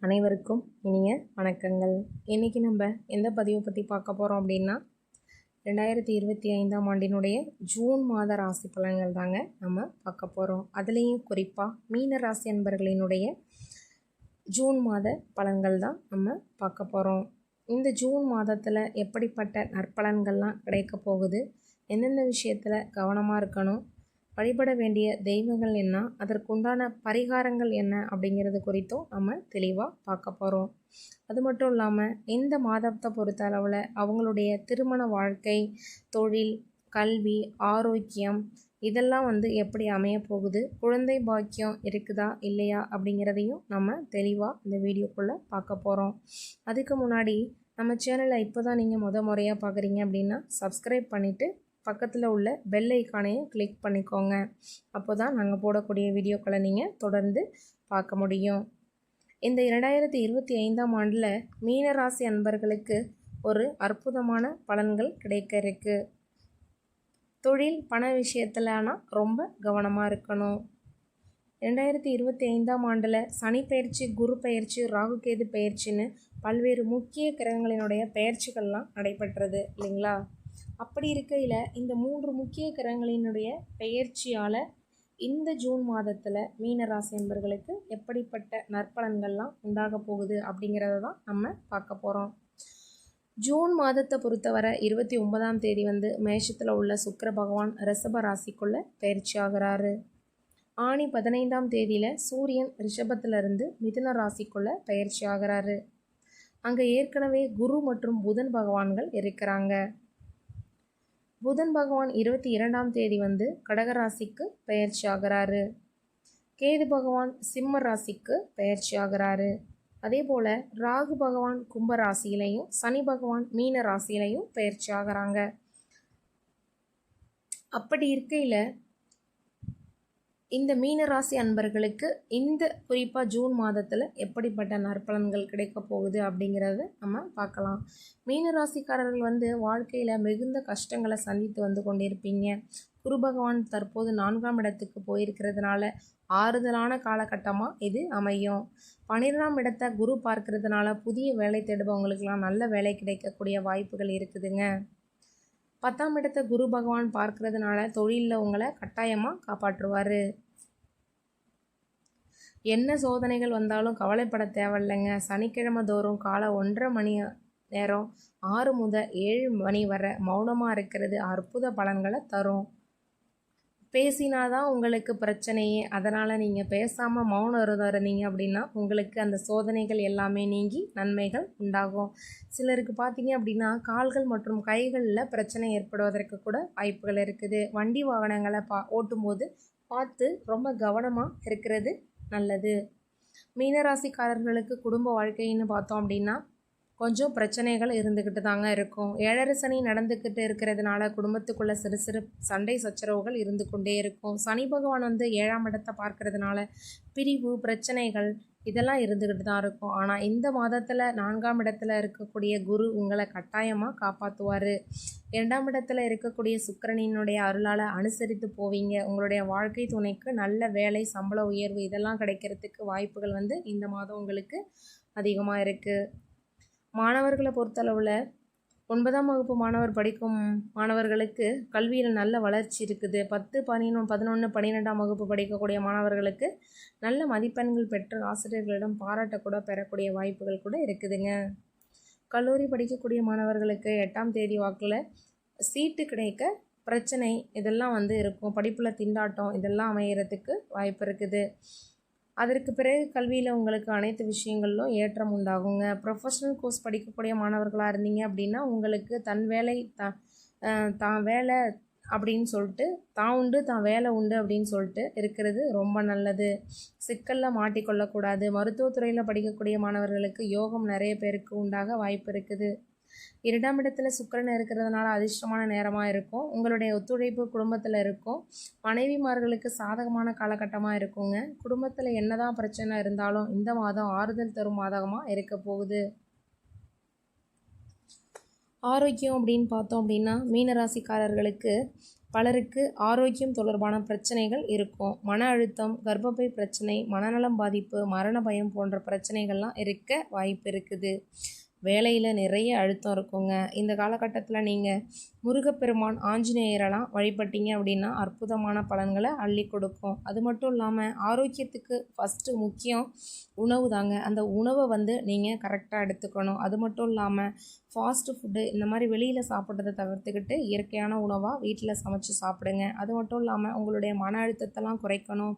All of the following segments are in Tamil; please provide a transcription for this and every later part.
அனைவருக்கும் இனிய வணக்கங்கள். இன்றைக்கி நம்ம எந்த பதிவை பற்றி பார்க்க போகிறோம் அப்படின்னா 2025ஆம் ஆண்டினுடைய ஜூன் மாத ராசி பலன்கள் தாங்க நம்ம பார்க்க போகிறோம். அதுலேயும் குறிப்பாக மீன ராசி அன்பர்களினுடைய ஜூன் மாத பலன்கள் தான் நம்ம பார்க்க போகிறோம். இந்த ஜூன் மாதத்தில் எப்படிப்பட்ட நற்பலன்கள்லாம் கிடைக்க போகுது, எந்தெந்த விஷயத்தில் கவனமாக இருக்கணும், வழிபட வேண்டிய தெய்வங்கள் என்ன, அதற்குண்டான பரிகாரங்கள் என்ன அப்படிங்கிறது குறித்தும் நம்ம தெளிவாக பார்க்க போகிறோம். அது மட்டும் இல்லாமல் இந்த மாதத்தை பொறுத்த அளவில் அவங்களுடைய திருமண வாழ்க்கை, தொழில், கல்வி, ஆரோக்கியம் இதெல்லாம் எப்படி அமைய போகுது, குழந்தை பாக்கியம் இருக்குதா இல்லையா அப்படிங்கிறதையும் நம்ம தெளிவாக இந்த வீடியோக்குள்ளே பார்க்க போகிறோம். அதுக்கு முன்னாடி நம்ம சேனலை இப்போ தான் நீங்கள் முறையாக பார்க்குறீங்க அப்படின்னா சப்ஸ்கிரைப் பண்ணிவிட்டு பக்கத்தில் உள்ள பெல் ஐக்கானையும் கிளிக் பண்ணிக்கோங்க. அப்போ தான் நாங்கள் போடக்கூடிய வீடியோக்களை நீங்கள் தொடர்ந்து பார்க்க முடியும். இந்த 2025ஆம் ஆண்டில் மீனராசி அன்பர்களுக்கு ஒரு அற்புதமான பலன்கள் கிடைக்க இருக்கு. தொழில் பண விஷயத்தில் ஆனால் ரொம்ப கவனமாக இருக்கணும். 2025ஆம் ஆண்டில் சனி பயிற்சி, குரு பயிற்சி, ராகு கேது பயிற்சின்னு பல்வேறு முக்கிய கிரகங்களினுடைய பயிற்சிகள்லாம் நடைபெற்றது இல்லைங்களா? அப்படி இருக்கையில் இந்த 3 முக்கிய கிரகங்களினுடைய பெயர்ச்சியால் இந்த ஜூன் மாதத்தில் மீனராசி என்பர்களுக்கு எப்படிப்பட்ட நற்பலன்கள்லாம் உண்டாக போகுது அப்படிங்கிறத தான் நம்ம பார்க்க போகிறோம். ஜூன் மாதத்தை பொறுத்தவரை 29ஆம் தேதி மேஷத்தில் உள்ள சுக்கிர பகவான் ரிஷப ராசிக்குள்ளே பயிற்சி ஆகிறாரு. ஆனி 15ஆம் தேதியில் சூரியன் ரிஷபத்திலிருந்து மிதுன ராசிக்குள்ளே பயிற்சி ஆகிறாரு. அங்கே ஏற்கனவே குரு மற்றும் புதன் பகவான்கள் இருக்கிறாங்க. புதன் பகவான் 22ஆம் தேதி கடகராசிக்கு பயிற்சி ஆகிறாரு. கேது பகவான் சிம்ம ராசிக்கு பயிற்சி ஆகிறாரு. அதே போல் ராகு பகவான் கும்ப ராசியிலையும் சனி பகவான் மீன ராசியிலையும் பயிற்சி ஆகிறாங்க. அப்படி இருக்கையில் இந்த மீனராசி அன்பர்களுக்கு இந்த குறிப்பாக ஜூன் மாதத்தில் எப்படிப்பட்ட நற்பலன்கள் கிடைக்க போகுது அப்படிங்கிறத நம்ம பார்க்கலாம். மீனராசிக்காரர்கள் வாழ்க்கையில் மிகுந்த கஷ்டங்களை சந்தித்து கொண்டிருப்பீங்க. குரு பகவான் தற்போது 4ஆம் இடத்துக்கு போயிருக்கிறதுனால ஆறுதலான காலகட்டமாக இது அமையும். 12ஆம் இடத்தை குரு பார்க்கறதுனால புதிய வேலை தேடுபவங்களுக்கெல்லாம் நல்ல வேலை கிடைக்கக்கூடிய வாய்ப்புகள் இருக்குதுங்க. 10ஆம் இடத்தை குரு பகவான் பார்க்கறதுனால தொழிலில் உங்களை கட்டாயமாக காப்பாற்றுவார். என்ன சோதனைகள் வந்தாலும் கவலைப்பட தேவையில்லைங்க. சனிக்கிழமை தோறும் காலை 1:30 மணி நேரம் 6 முதல் 7 மணி வரை மௌனமாக இருக்கிறது அற்புத பலன்களை தரும். பேசினாதான் உங்களுக்கு பிரச்சனையே. அதனால் நீங்கள் பேசாமல் மௌன விரதம் இருந்தீங்க அப்படின்னா உங்களுக்கு அந்த சோதனைகள் எல்லாமே நீங்கி நன்மைகள் உண்டாகும். சிலருக்கு பார்த்தீங்க அப்படின்னா கால்கள் மற்றும் கைகளில் பிரச்சனை ஏற்படுவதற்கு கூட வாய்ப்புகள் இருக்குது. வண்டி வாகனங்களை ஓட்டும்போது பார்த்து ரொம்ப கவனமாக இருக்கிறது நல்லது. மீனராசிக்காரர்களுக்கு குடும்ப வாழ்க்கைன்னு பார்த்தோம் அப்படின்னா கொஞ்சம் பிரச்சனைகள் இருந்துக்கிட்டு தாங்க இருக்கும். 7.5 சனி நடந்துக்கிட்டு இருக்கிறதுனால குடும்பத்துக்குள்ளே சிறு சிறு சண்டை சச்சரவுகள் இருந்து கொண்டே இருக்கும். சனி பகவான் 7ஆம் இடத்தை பார்க்கறதுனால பிரிவு பிரச்சனைகள் இதெல்லாம் இருந்துக்கிட்டு தான் இருக்கும். ஆனால் இந்த மாதத்தில் 4ஆம் இடத்துல இருக்கக்கூடிய குரு உங்களை கட்டாயமாக காப்பாற்றுவார். 2ஆம் இடத்துல இருக்கக்கூடிய சுக்கிரனினுடைய அருளால் அனுசரித்து போவீங்க. உங்களுடைய வாழ்க்கை துணைக்கு நல்ல வேலை, சம்பள உயர்வு இதெல்லாம் கிடைக்கிறதுக்கு வாய்ப்புகள் இந்த மாதம் உங்களுக்கு அதிகமாக இருக்குது. மாணவர்களை பொறுத்தளவில் 9ஆம் வகுப்பு மாணவர் படிக்கும் மாணவர்களுக்கு கல்வியில் நல்ல வளர்ச்சி இருக்குது. 10, 11, 12ஆம் வகுப்பு படிக்கக்கூடிய மாணவர்களுக்கு நல்ல மதிப்பெண்கள் பெற்று ஆசிரியர்களிடம் பாராட்டக்கூட பெறக்கூடிய வாய்ப்புகள் கூட இருக்குதுங்க. கல்லூரி படிக்கக்கூடிய மாணவர்களுக்கு 8ஆம் தேதி வாக்கில் சீட்டு கிடைக்க பிரச்சனை இதெல்லாம் இருக்கும். படிப்பில் திண்டாட்டம் இதெல்லாம் அமைகிறதுக்கு வாய்ப்பு இருக்குது. அதற்கு பிறகு கல்வியில் உங்களுக்கு அனைத்து விஷயங்களிலும் ஏற்றம் உண்டாகுங்க. ப்ரொஃபஷனல் கோர்ஸ் படிக்கக்கூடிய மாணவர்களாக இருந்தீங்க அப்படின்னா உங்களுக்கு தன் வேலை தான் வேலை அப்படின்னு சொல்லிட்டு தான் உண்டு தான் வேலை உண்டு அப்படின்னு சொல்லிட்டு இருக்கிறது ரொம்ப நல்லது. சிக்கலில் மாட்டிக்கொள்ளக்கூடாது. மருத்துவத்துறையில் படிக்கக்கூடிய மாணவர்களுக்கு யோகம் நிறைய பேருக்கு உண்டாக வாய்ப்பு இருக்குது. 2ஆம் இடத்துல சுக்கிரன் இருக்கிறதுனால அதிர்ஷ்டமான நேரமாக இருக்கும். உங்களுடைய ஒத்துழைப்பு குடும்பத்தில் இருக்கும். மனைவிமார்களுக்கு சாதகமான காலகட்டமாக இருக்குங்க. குடும்பத்தில் என்னதான் பிரச்சனை இருந்தாலும் இந்த மாதம் ஆறுதல் தரும் மாதமாக இருக்க போகுது. ஆரோக்கியம் அப்படின்னு பார்த்தோம் அப்படின்னா மீனராசிக்காரர்களுக்கு பலருக்கு ஆரோக்கியம் தொடர்பான பிரச்சனைகள் இருக்கும். மன அழுத்தம், கர்ப்பப்பை பிரச்சனை, மனநலம் பாதிப்பு, மரண பயம் போன்ற பிரச்சனைகள்லாம் இருக்க வாய்ப்பு இருக்குது. வேலையில் நிறைய அழுத்தம் இருக்குங்க. இந்த காலகட்டத்தில் நீங்கள் முருகப்பெருமான், ஆஞ்சநேயரெல்லாம் வழிபட்டீங்க அப்படின்னா அற்புதமான பலன்களை அள்ளி கொடுக்கும். அது மட்டும் இல்லாமல் ஆரோக்கியத்துக்கு ஃபஸ்ட்டு முக்கியம் உணவு தாங்க. அந்த உணவை நீங்கள் கரெக்டாக எடுத்துக்கணும். அது மட்டும் இல்லாமல் ஃபாஸ்ட்டு ஃபுட்டு இந்த மாதிரி வெளியில் சாப்பிட்றத தவிர்த்துக்கிட்டு இயற்கையான உணவாக வீட்டில் சமைச்சு சாப்பிடுங்க. அது மட்டும் இல்லாமல் உங்களுடைய மன அழுத்தத்தெல்லாம் குறைக்கணும்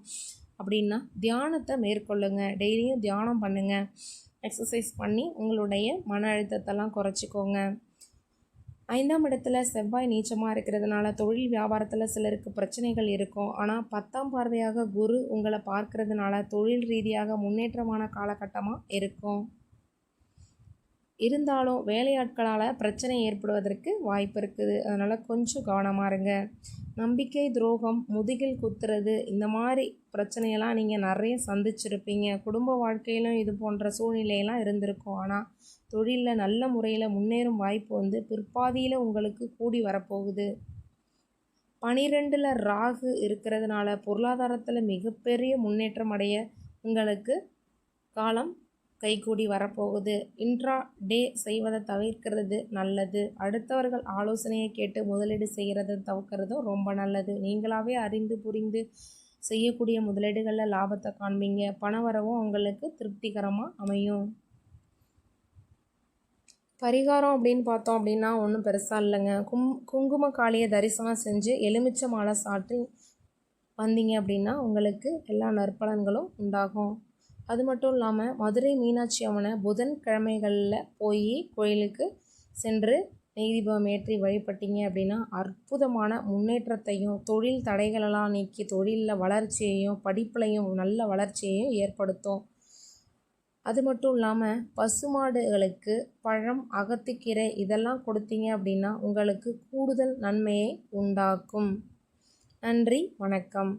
அப்படின்னா தியானத்தை மேற்கொள்ளுங்க. டெய்லியும் தியானம் பண்ணுங்கள். எக்ஸசைஸ் பண்ணி உங்களுடைய மன அழுத்தத்தெல்லாம் குறைச்சிக்கோங்க. 5ஆம் இடத்துல செவ்வாய் நீச்சமாக இருக்கிறதுனால தொழில் வியாபாரத்தில் சிலருக்கு பிரச்சனைகள் இருக்கும். ஆனால் 10ஆம் பார்வையாக குரு உங்களை பார்க்கறதுனால தொழில் ரீதியாக முன்னேற்றமான காலகட்டமாக இருக்கும். இருந்தாலும் வேலையாட்களால் பிரச்சனை ஏற்படுவதற்கு வாய்ப்பு இருக்குது. அதனால் கொஞ்சம் கவனமாக இருங்க. நம்பிக்கை துரோகம், முதுகில் குத்துறது இந்த மாதிரி பிரச்சனையெல்லாம் நீங்கள் நிறைய சந்திச்சிருப்பீங்க. குடும்ப வாழ்க்கையிலும் இது போன்ற சூழ்நிலையெல்லாம் இருந்திருக்கும். ஆனால் தொழிலில் நல்ல முறையில் முன்னேறும் வாய்ப்பு பிற்பாதியில் உங்களுக்கு கூடி வரப்போகுது. 12ல் ராகு இருக்கிறதுனால பொருளாதாரத்தில் மிகப்பெரிய முன்னேற்றம் அடைய உங்களுக்கு காலம் கைகூடி வரப்போகுது. இன்ட்ரா டே செய்வதை தவிர்க்கிறது நல்லது. அடுத்தவர்கள் ஆலோசனையை கேட்டு முதலீடு செய்கிறத தவிர்க்கிறதும் ரொம்ப நல்லது. நீங்களாகவே அறிந்து புரிந்து செய்யக்கூடிய முதலீடுகளில் லாபத்தை காண்பீங்க. பணவரவும் உங்களுக்கு திருப்திகரமாக அமையும். பரிகாரம் அப்படின்னு பார்த்தோம் அப்படின்னா ஒன்றும் பெருசாக இல்லைங்க. குங்கும காளியை தரிசனம் செஞ்சு எலுமிச்சை மாலை சாற்றி வந்தீங்க அப்படின்னா உங்களுக்கு எல்லா நற்பலன்களும் உண்டாகும். அது மட்டும் இல்லாமல் மதுரை மீனாட்சி அம்மனை புதன்கிழமைகளில் போய் கோயிலுக்கு சென்று நெய் தீபம் ஏற்றி வழிபட்டீங்க அப்படின்னா அற்புதமான முன்னேற்றத்தையும் தொழில் தடைகளெல்லாம் நீக்கி தொழிலில் வளர்ச்சியையும் படிப்புலையும் நல்ல வளர்ச்சியையும் ஏற்படுத்தும். அது மட்டும் இல்லாமல் பசுமாடுகளுக்கு பழம், அகத்திக்கீரை இதெல்லாம் கொடுத்தீங்க அப்படின்னா உங்களுக்கு கூடுதல் நன்மையை உண்டாக்கும். நன்றி, வணக்கம்.